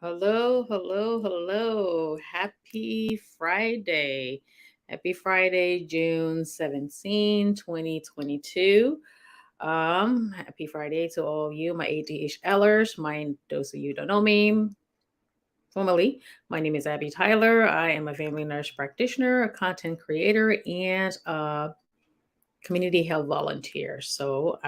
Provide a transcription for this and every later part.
Hello, hello, hello. Happy Friday. Happy Friday, June 17, 2022. Happy Friday to all of you, my ADHLers. Those of you who don't know me, formally, my name is Abby Tyler. I am a family nurse practitioner, a content creator, and a community health volunteer. So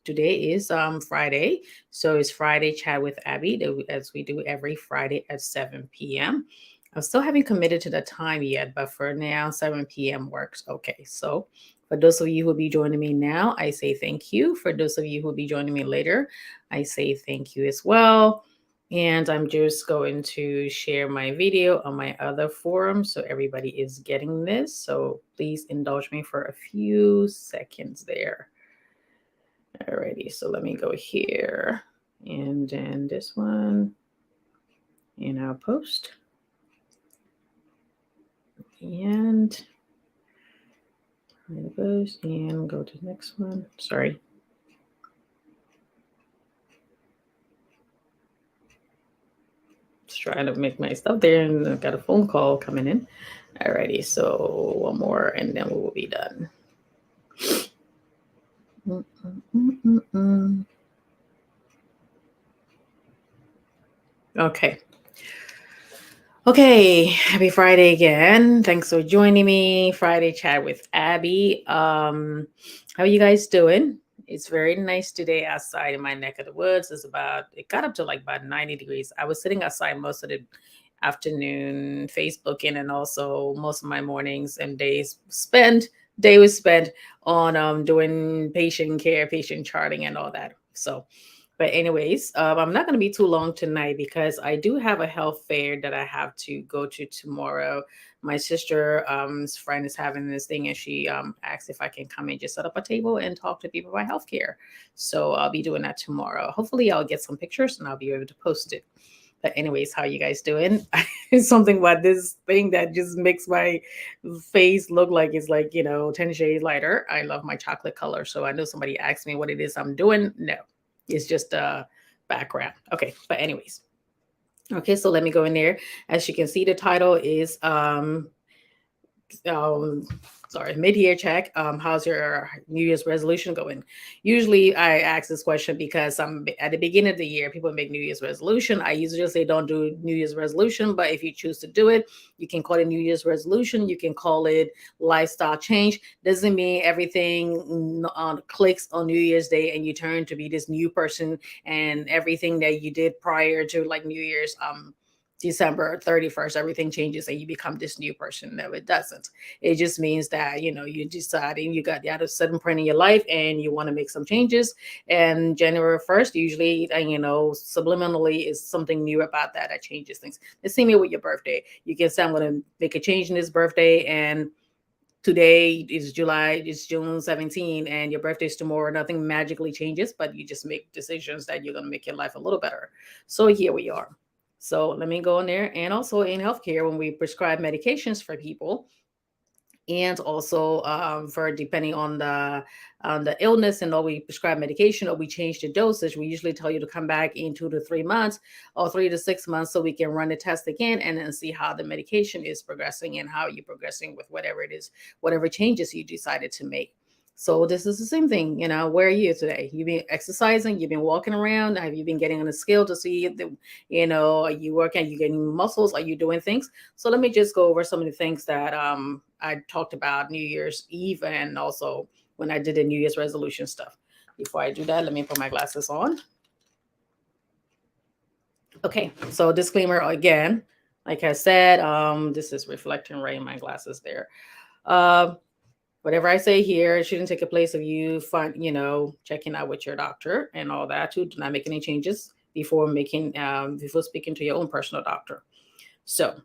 today is Friday. So it's Friday chat with Abby as we do every Friday at 7 p.m. I still haven't committed to the time yet, but for now 7 p.m. works. Okay. So for those of you who will be joining me now, I say thank you. For those of you who will be joining me later, I say thank you as well. And I'm just going to share my video on my other forum so everybody is getting this. So please indulge me for a few seconds there. Alrighty, so let me go here and then this one, and I'll post. And post and go to the next one. Sorry. Just trying to make my stuff there, and I've got a phone call coming in. Alrighty, so one more and then we will be done. Okay. Okay, happy Friday again. Thanks for joining me. Friday chat with Abby. How are you guys doing? It's very nice today outside in my neck of the woods. It got up to like about 90 degrees. I was sitting outside most of the afternoon, Facebooking, and also most of my mornings and day was spent on doing patient care, patient charting, and all that. So but anyways, I'm not going to be too long tonight because I do have a health fair that I have to go to tomorrow. My sister's friend is having this thing, and she asked if I can come and just set up a table and talk to people about healthcare. So I'll be doing that tomorrow. Hopefully, I'll get some pictures and I'll be able to post it. But anyways, how you guys doing? It's something about this thing that just makes my face look like it's like 10 shades lighter. I love my chocolate color, so I know somebody asked me what it is I'm doing. No, it's just a background. Okay, but anyways. Okay, so let me go in there. As you can see, the title is um sorry, mid-year check. How's your New Year's resolution going? Usually I ask this question because at the beginning of the year people make New Year's resolution. I usually say don't do New Year's resolution, but if you choose to do it, you can call it New Year's resolution, you can call it lifestyle change. Doesn't mean everything clicks on New Year's Day and you turn to be this new person, and everything that you did prior to like New Year's December 31st, everything changes and you become this new person. No, it doesn't. It just means that, you decide and you got at a certain point in your life and you want to make some changes. And January 1st, usually, subliminally is something new about that changes things. The same way with your birthday. You can say, I'm going to make a change in this birthday, and today is it's June 17, and your birthday is tomorrow. Nothing magically changes, but you just make decisions that you're going to make your life a little better. So here we are. So let me go in there. And also in healthcare, when we prescribe medications for people, and also for depending on the illness and all, we prescribe medication or we change the dosage, we usually tell you to come back in 2 to 3 months or 3 to 6 months so we can run the test again and then see how the medication is progressing and how you're progressing with whatever it is, whatever changes you decided to make. So this is the same thing, where are you today? You've been exercising, you've been walking around, have you been getting on a scale to see if are you working, are you getting muscles, are you doing things? So let me just go over some of the things that I talked about New Year's Eve and also when I did the New Year's resolution stuff. Before I do that, let me put my glasses on. Okay, so disclaimer again, like I said, this is reflecting right in my glasses there. Uh, Whatever I say here, it shouldn't take a place of you checking out with your doctor and all that. To do not make any changes before speaking to your own personal doctor. So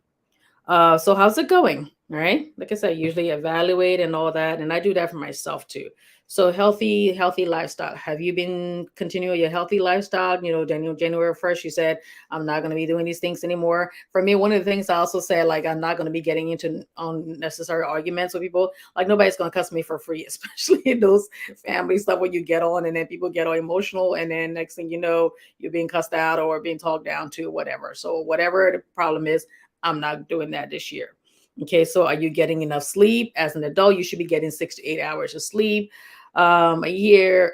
So how's it going? All right. Like I said, usually evaluate and all that. And I do that for myself too. So healthy lifestyle. Have you been continuing your healthy lifestyle? January 1st, you said, I'm not going to be doing these things anymore. For me, one of the things I also said, like, I'm not going to be getting into unnecessary arguments with people. Like, nobody's going to cuss me for free, especially in those family stuff where you get on and then people get all emotional. And then next thing you know, you're being cussed out or being talked down to, whatever. So whatever the problem is, I'm not doing that this year. Okay, so are you getting enough sleep? As an adult, you should be getting 6 to 8 hours of sleep a year,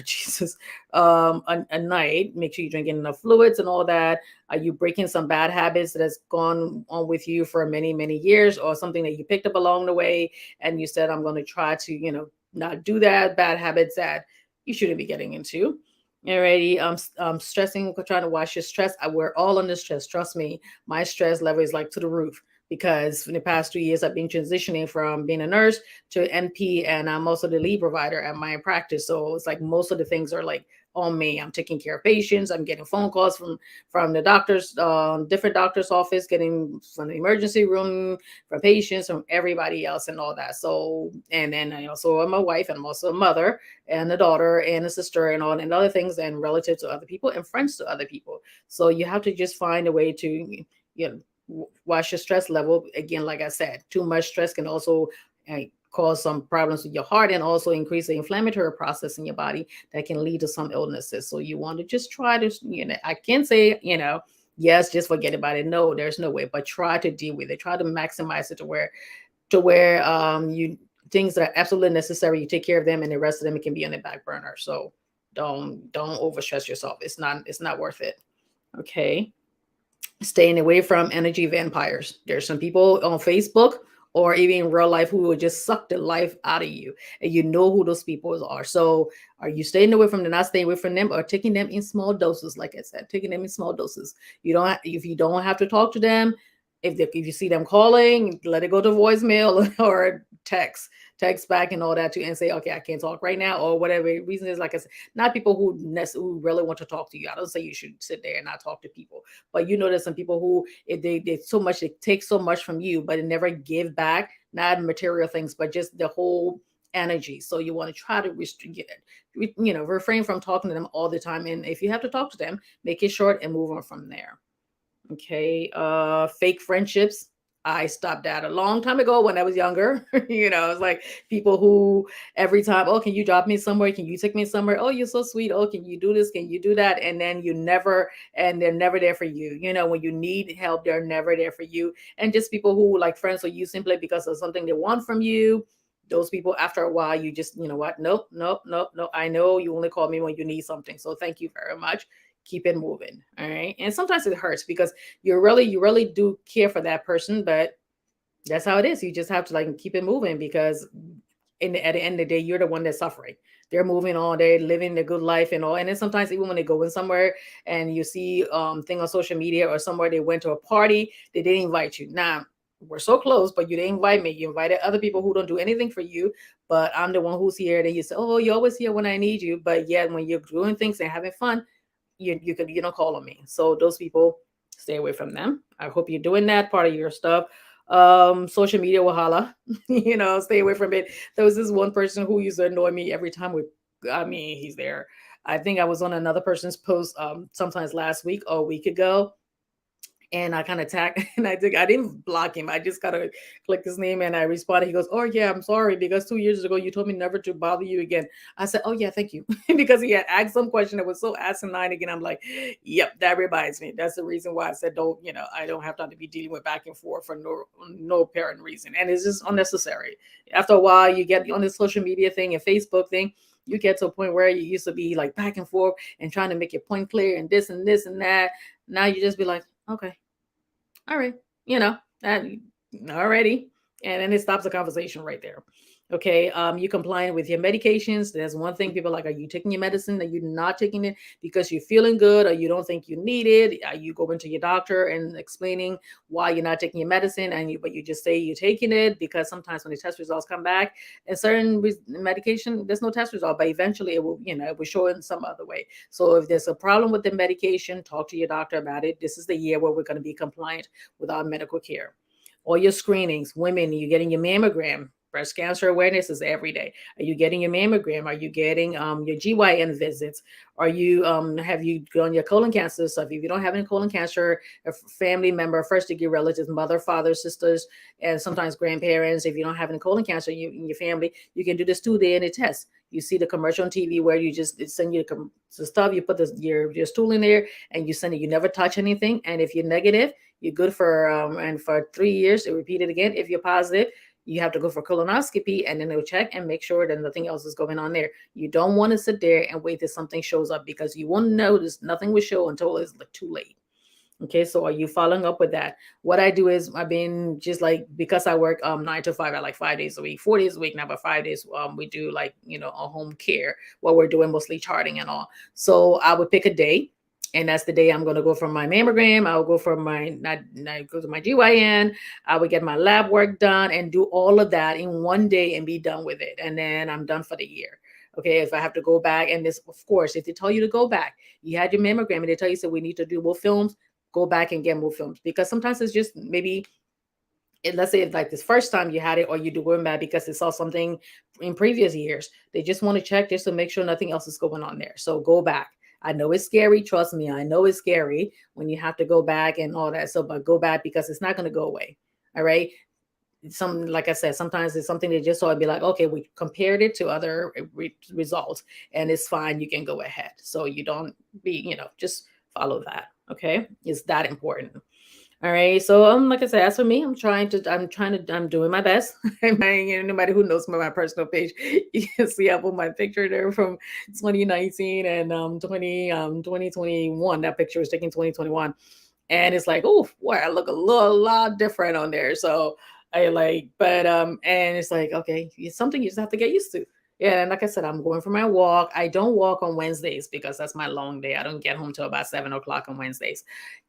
Jesus, a night. Make sure you're drinking enough fluids and all that. Are you breaking some bad habits that has gone on with you for many, many years, or something that you picked up along the way and you said, I'm going to try to, not do that bad habits that you shouldn't be getting into. Alrighty, stressing, trying to watch your stress. We're all under stress. Trust me, my stress level is like to the roof because in the past 2 years I've been transitioning from being a nurse to NP, and I'm also the lead provider at my practice. So it's like most of the things are like on me. I'm taking care of patients. I'm getting phone calls from the doctors, different doctors' office, getting from the emergency room, from patients, from everybody else, and all that. So, and then I also am a wife, and I'm also a mother, and a daughter, and a sister, and all and other things, and relative to other people, and friends to other people. So you have to just find a way to, watch your stress level. Again, like I said, too much stress can also uh, cause some problems with your heart and also increase the inflammatory process in your body that can lead to some illnesses. So you want to just try to, I can say, yes, just forget about it. No, there's no way, but try to deal with it. Try to maximize it to where you things that are absolutely necessary, you take care of them, and the rest of them it can be on the back burner. So don't overstress yourself. It's not worth it. Okay, staying away from energy vampires. There's some people on Facebook or even in real life who will just suck the life out of you, and you know who those people are. So are you staying away from them, not staying away from them, or taking them in small doses? Like I said, taking them in small doses. If you don't have to talk to them, if you see them calling, let it go to voicemail or text back and all that too, and say, okay, I can't talk right now, or whatever reason is. Like I said, not people who really want to talk to you. I don't say you should sit there and not talk to people, but there's some people who, if they so much, they take so much from you, but they never give back, not material things, but just the whole energy. So you want to try to refrain from talking to them all the time, and if you have to talk to them, make it short and move on from there. Okay. Fake friendships. I stopped that a long time ago when I was younger. It's like people who every time, oh, can you drop me somewhere? Can you take me somewhere? Oh, you're so sweet. Oh, can you do this? Can you do that? And then they're never there for you. When you need help, they're never there for you. And just people who like friends with you simply because of something they want from you. Those people, after a while, you just, what? Nope, nope, nope, nope. I know you only call me when you need something. So thank you very much, keep it moving. All right. And sometimes it hurts because you really do care for that person, but that's how it is. You just have to like keep it moving because at the end of the day, you're the one that's suffering. They're moving on, they're living a good life and all. And then sometimes even when they go in somewhere and you see thing on social media or somewhere they went to a party, they didn't invite you. Now we're so close, but you didn't invite me. You invited other people who don't do anything for you, but I'm the one who's here. Then you say, oh, you're always here when I need you. But yet when you're doing things and having fun, you don't call on me. So those people, stay away from them. I hope you're doing that part of your stuff. Social media wahala, stay away from it. There was this one person who used to annoy me every time he's there. I think I was on another person's post sometimes last week or a week ago, and I kind of tagged and I didn't block him. I just gotta click his name and I responded. He goes, oh yeah, I'm sorry because 2 years ago you told me never to bother you again. I said, oh yeah, thank you. Because he had asked some question that was so asinine again. I'm like, yep, that reminds me. That's the reason why I said I don't have time to be dealing with back and forth for no apparent reason. And it's just unnecessary. After a while, you get on this social media thing and Facebook thing. You get to a point where you used to be like back and forth and trying to make your point clear and this and this and that. Now you just be like, okay, all right, that already. And then it stops the conversation right there. Okay, you complying with your medications. There's one thing people are like, are you taking your medicine? Are you not taking it because you're feeling good or you don't think you need it? Are you going to your doctor and explaining why you're not taking your medicine but you just say you're taking it? Because sometimes when the test results come back and certain medication, there's no test result, but eventually it will show in some other way. So if there's a problem with the medication, talk to your doctor about it. This is the year where we're going to be compliant with our medical care. All your screenings, women, you getting your mammogram. Breast cancer awareness is every day. Are you getting your mammogram? Are you getting your GYN visits? Are you have you done your colon cancer stuff? If you don't have any colon cancer, a family member, first degree relatives, mother, father, sisters, and sometimes grandparents. If you don't have any colon cancer in your family, you can do this 2 day test. You see the commercial on TV where you just send you the stuff. You put your stool in there and you send it. You never touch anything, and if you're negative, you're good for and for 3 years. To repeat it again. If you're positive, you have to go for colonoscopy, and then they'll check and make sure that nothing else is going on there. You don't want to sit there and wait till something shows up, because you won't notice nothing will show until it's like too late. Okay, so are you following up with that? What I do is I've been just like, because I work 9 to 5, I like 5 days a week, 4 days a week now, but 5 days we do like a home care, what we're doing mostly charting and all. So I would pick a day, and that's the day I'm going to go for my mammogram. I'll go for my not go to my GYN. I would get my lab work done and do all of that in one day and be done with it, and then I'm done for the year. Okay, if I have to go back, and this, of course, if they tell you to go back, you had your mammogram and they tell you, so we need to do more films, go back and get more films, because sometimes it's just maybe let's say it's like this first time you had it, or you do going back because they saw something in previous years. They just want to check just to make sure nothing else is going on there. So go back. I know it's scary. Trust me, I know it's scary when you have to go back and all that. So, but go back, because it's not going to go away. All right. Some, like I said, sometimes it's something they just saw and be like, okay, we compared it to other results and it's fine. You can go ahead. So you don't just follow that. Okay. It's that important. All right. So like I said, as for me, I'm doing my best. Nobody who knows my personal page, you can see I put my picture there from 2019 and 2021. That picture was taken 2021. And it's like, oh boy, I look a lot different on there. So I like, but and it's like, okay, it's something you just have to get used to. Yeah, and like I said, I'm going for my walk. I don't walk on Wednesdays because that's my long day. I don't get home till about 7 o'clock on Wednesdays,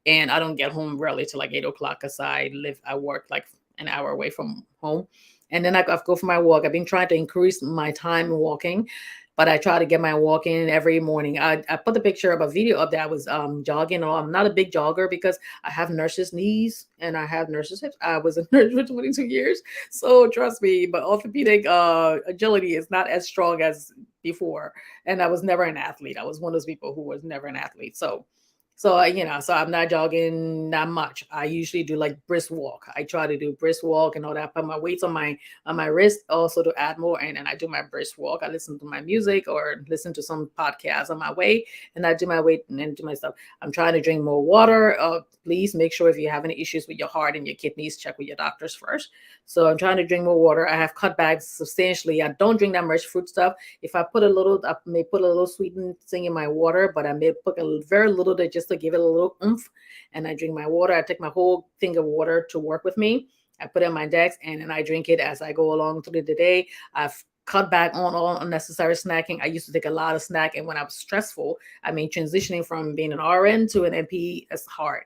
and I don't get home really till like 8 o'clock because I work like an hour away from home, and then I go for my walk. I've been trying to increase my time walking, but I try to get my walk in every morning. I put the picture of a video up there. I was jogging. Or I'm not a big jogger because I have nurse's knees and I have nurse's hips. I was a nurse for 22 years. So trust me, but orthopedic agility is not as strong as before. And I was never an athlete. I was one of those people who was never an athlete. So I'm not jogging that much. I usually do like brisk walk. I try to do brisk walk and all that. Put my weights on my wrist also to add more. And then I do my brisk walk. I listen to my music or listen to some podcasts on my way, and I do my weight and then do my stuff. I'm trying to drink more water. Please make sure if you have any issues with your heart and your kidneys, check with your doctors first. So I'm trying to drink more water. I have cut back substantially. I don't drink that much fruit stuff. If I may put a little sweetened thing in my water, but I may put a very little to just to give it a little oomph. And I drink my water. I take my whole thing of water to work with me. I put it in my decks, and then I drink it as I go along through the day. I've cut back on all unnecessary snacking. I used to take a lot of snack, and when I was stressful, I mean, transitioning from being an RN to an MP is hard.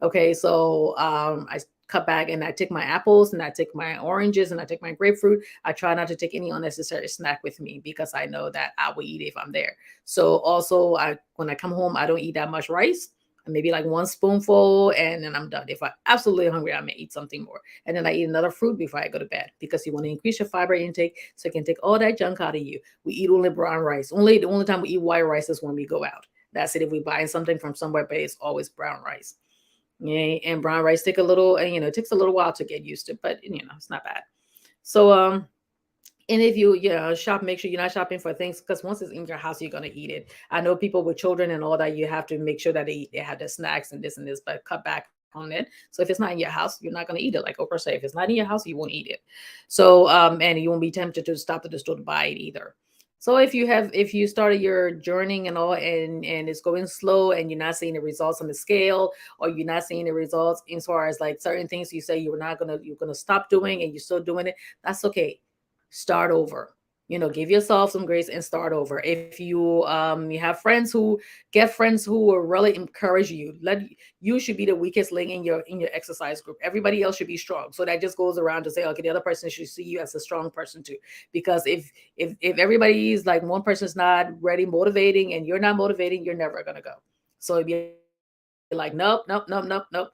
Okay, so I cut back, and I take my apples and I take my oranges and I take my grapefruit. I try not to take any unnecessary snack with me because I know that I will eat it if I'm there. So also, when I come home, I don't eat that much rice. Maybe like one spoonful, and then I'm done. If I'm absolutely hungry, I may eat something more. And then I eat another fruit before I go to bed, because you want to increase your fiber intake so it can take all that junk out of you. We eat only brown rice. The only time we eat white rice is when we go out. That's it. If we buy something from somewhere, but it's always brown rice. Yeah, and brown rice take a little, and it takes a little while to get used to, but it's not bad. So and if you shop, make sure you're not shopping for things, because once it's in your house, you're gonna eat it. I know people with children and all that, you have to make sure that they have their snacks and this, but cut back on it. So if it's not in your house, you're not gonna eat it. Like Oprah say, if it's not in your house, you won't eat it. So and you won't be tempted to stop at the store to buy it either. So if you started your journeying and all, and it's going slow, and you're not seeing the results on the scale, or you're not seeing the results as far as like certain things you say you're gonna stop doing and you're still doing it, that's okay. Start over. Give yourself some grace and start over. If you have friends who will really encourage you. You should be the weakest link in your exercise group. Everybody else should be strong. So that just goes around to say, okay, the other person should see you as a strong person too. Because if everybody's like, one person's not ready motivating and you're not motivating, you're never gonna go. So it'd be like, nope, nope, nope, nope, nope.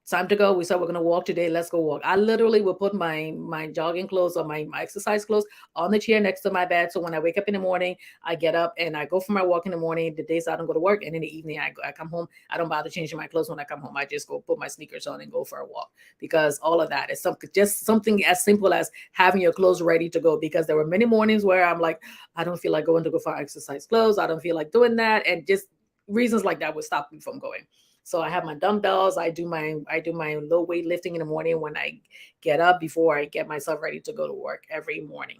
time to go. We said we're gonna walk today. Let's go walk. I literally will put my jogging clothes or my exercise clothes on the chair next to my bed. So when I wake up in the morning, I get up and I go for my walk in the morning. The days I don't go to work, and in the evening I come home. I don't bother changing my clothes when I come home. I just go put my sneakers on and go for a walk, because all of that is something as simple as having your clothes ready to go. Because there were many mornings where I'm like, I don't feel like going to go for exercise clothes. I don't feel like doing that, and just reasons like that would stop me from going. So I have my dumbbells. I do my low weight lifting in the morning when I get up before I get myself ready to go to work every morning.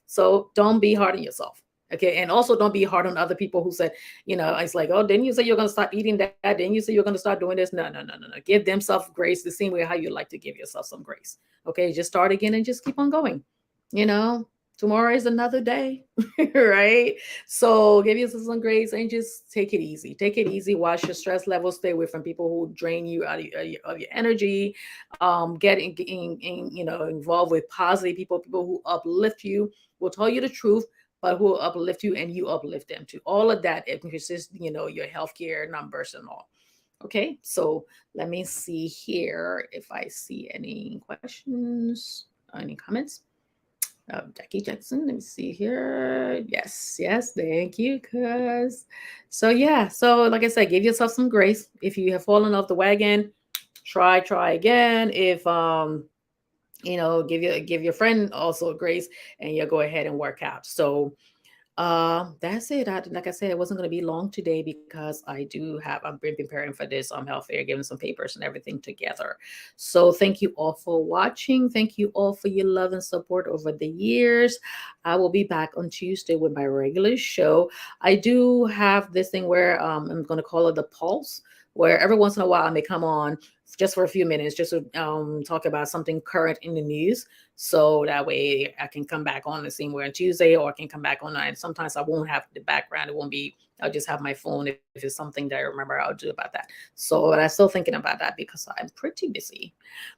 So don't be hard on yourself. Okay. And also don't be hard on other people who said, it's like, oh, didn't you say you're gonna stop eating that? Didn't you say you're gonna start doing this? No, no, no, no, no. Give themselves grace the same way how you like to give yourself some grace. Okay, just start again and just keep on going. You know, tomorrow is another day, right? So give yourself some grace and just take it easy. Take it easy. Watch your stress levels. Stay away from people who drain you out of your energy. Get involved with positive people, people who uplift you, will tell you the truth, but who will uplift you and you uplift them too. All of that increases, your healthcare numbers and all. Okay, so let me see here if I see any questions, any comments. Jackie Jackson. Let me see here. Yes, yes, thank you, cuz. So yeah, so like I said, give yourself some grace. If you have fallen off the wagon, try again. If give your friend also grace, and you'll go ahead and work out. So that's it. Like I said, it wasn't going to be long today because I've been preparing for this health fair, giving some papers and everything together. So thank you all for watching. Thank you all for your love and support over the years. I will be back on Tuesday with my regular show. I do have this thing where I'm going to call it the Pulse, where every once in a while I may come on just for a few minutes, just to talk about something current in the news. So that way I can come back on the same way on Tuesday, or I can come back on. And sometimes I won't have the background. It won't be, I'll just have my phone. If it's something that I remember, I'll do about that. So, but I'm still thinking about that because I'm pretty busy.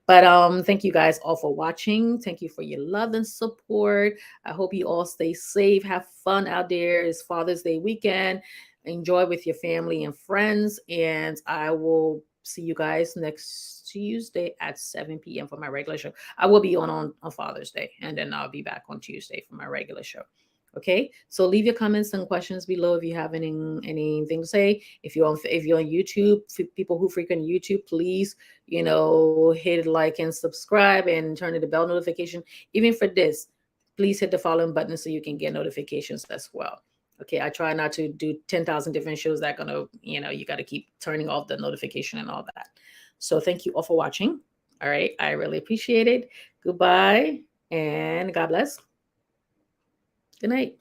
But thank you guys all for watching. Thank you for your love and support. I hope you all stay safe. Have fun out there. It's Father's Day weekend. Enjoy with your family and friends. And I will see you guys next Tuesday at 7 p.m. for my regular show. I will be on Father's Day, and then I'll be back on Tuesday for my regular show. Okay, so leave your comments and questions below if you have anything to say. If you're on YouTube, people who frequent YouTube, please hit like and subscribe and turn on the bell notification. Even for this, please hit the following button so you can get notifications as well. Okay, I try not to do 10,000 different shows that gonna, you got to keep turning off the notification and all that. So thank you all for watching. All right, I really appreciate it. Goodbye and God bless. Good night.